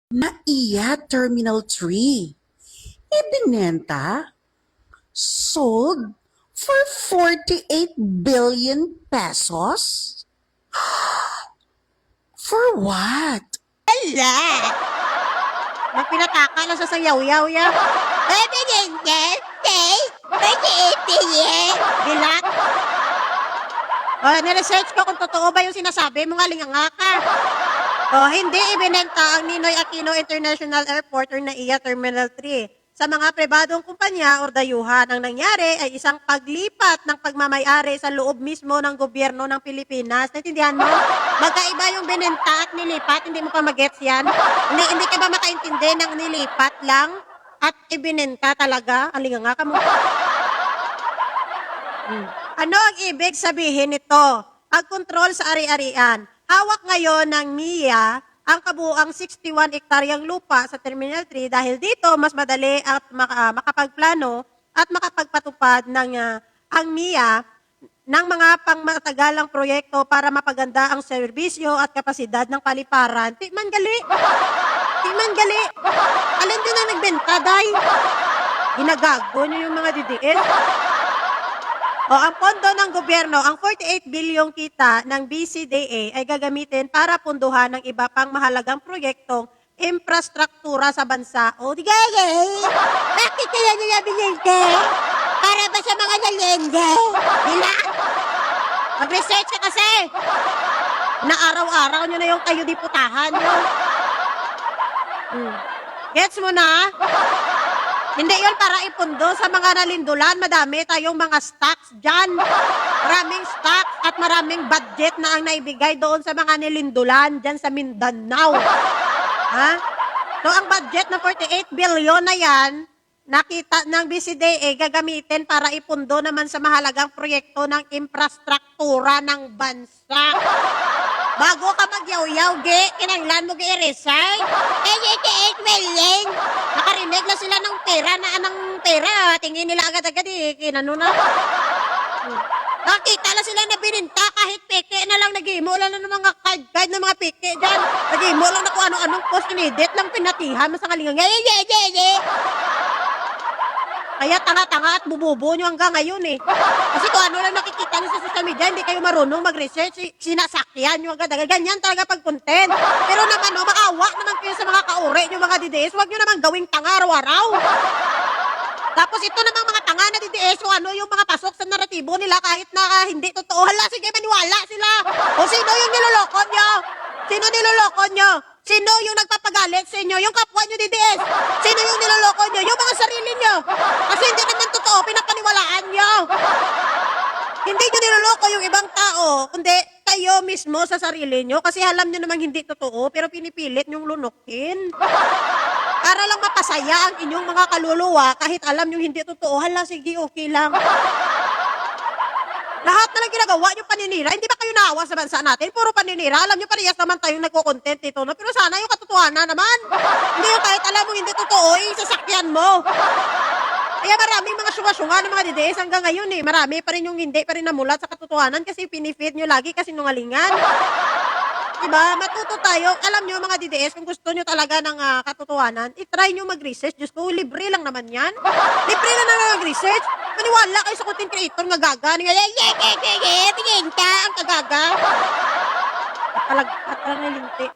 NAIA Terminal 3. Ibinenta, sold for 48 billion pesos? For what? Ala! Nagpinataka na sa sayaw-yaw ya. Dilat. Niresearch ko kung totoo ba yung sinasabi mo nga, linganga ka. Hindi ibinenta ang Ninoy Aquino International Airport or NAIA Terminal 3 sa mga pribadong kumpanya o dayuhan. Ang nangyari ay isang paglipat ng pagmamayari sa loob mismo ng gobyerno ng Pilipinas. Naintindihan mo? Magkaiba yung binenta at nilipat. Hindi mo pa magets yan? Hindi ka ba makaintindi ng nilipat lang at ibinenta talaga? Alinganga ka mo. Ano ang ibig sabihin nito? Pagkontrol sa ari-arian. Hawak ngayon ng NIA ang kabuuang 61 hektaryang lupa sa Terminal 3 dahil dito mas madali at makapagplano at makapagpatupad ng ang NIA ng mga pangmatagalang proyekto para mapaganda ang serbisyo at kapasidad ng paliparan. Timan gali! Timan gali! Alin din ang nagbenta, day? Ginagago nyo yung mga didiin. Ang pondo ng gobyerno, ang 48 bilyong kita ng BCDA ay gagamitin para punduhan ng iba pang mahalagang proyektong infrastruktura sa bansa. O, di gaya! Bakit kaya nila binenta? Para ba sa mga nalenda? Dila? Mag-research ka kasi! Na araw-araw nyo na yung kayo diputahan nyo. Gets mo na? Hindi yun para ipundo sa mga nalindulan. Madami tayong mga stocks dyan. Maraming stocks at maraming budget na ang naibigay doon sa mga nilindulan dyan sa Mindanao. Ha? So ang budget na 48 billion na yan, nakita ng BCDA, gagamitin para ipundo naman sa mahalagang proyekto ng infrastruktura ng bansa. Bago ka magyaw-yaw, kinanglan mo i-resign. 88 million. Nakarinig na sila ng pera na anong pera. Tingin nila agad-agad kinano na. Nakita na sila na bininta kahit peke na lang nag-imo lang ng mga card ng mga peke dyan. Nag-imo lang na kung ano-anong post inedit lang pinatihan sa kalingang. Kaya tanga-tanga at bububo nyo hanggang ngayon eh. Kasi kung ano lang nakikita nyo sa social media, hindi kayo marunong mag-research, sinasakyan nyo agad. Ganyan talaga pag content. Pero naman, maawa naman kayo sa mga kaure nyo, mga DDS. Huwag nyo naman gawing tanga araw-araw. Tapos ito namang mga tanga na DDS, yung mga pasok sa naratibo nila kahit na hindi totoo. Hala, sige, maniwala sila. O sino yung niloloko nyo? Sino niloloko nyo? Sino yung nagpapagalit sa inyo? Yung kapwa nyo, DDS. Sino yung niloloko nyo? Yung mga sarili nyo. Kasi hindi naman totoo, pinapaniwalaan nyo. Hindi nyo niloloko yung ibang tao, kundi kayo mismo sa sarili nyo. Kasi alam nyo namang hindi totoo, pero pinipilit nyong lunukin. Para lang mapasaya ang inyong mga kaluluwa, kahit alam nyo hindi totoo, hala, sige, okay lang. Lahat na lang ginagawa nyo paninira. Hindi ba kayo naawa sa bansa natin? Puro paninira. Alam nyo parehas naman tayong nagko-content dito. No? Pero sana yung katotohanan naman. Hindi yung kahit alam mo hindi totoo, sasakyan mo. Kaya maraming mga syunga-syunga ng mga DDS hanggang ngayon eh. Marami pa rin yung hindi pa rin namulat sa katotohanan kasi pinifeed nyo lagi kasi nungalingan. Diba? Matuto tayo. Alam nyo mga DDS, kung gusto nyo talaga ng katotohanan, itry nyo mag-research. Diyos ko, libre lang naman yan. Libre lang naman mag-research. Maniwala kayo sa content creator nga gaga. Tingin ka, ang kagaga. At talagang nalinti.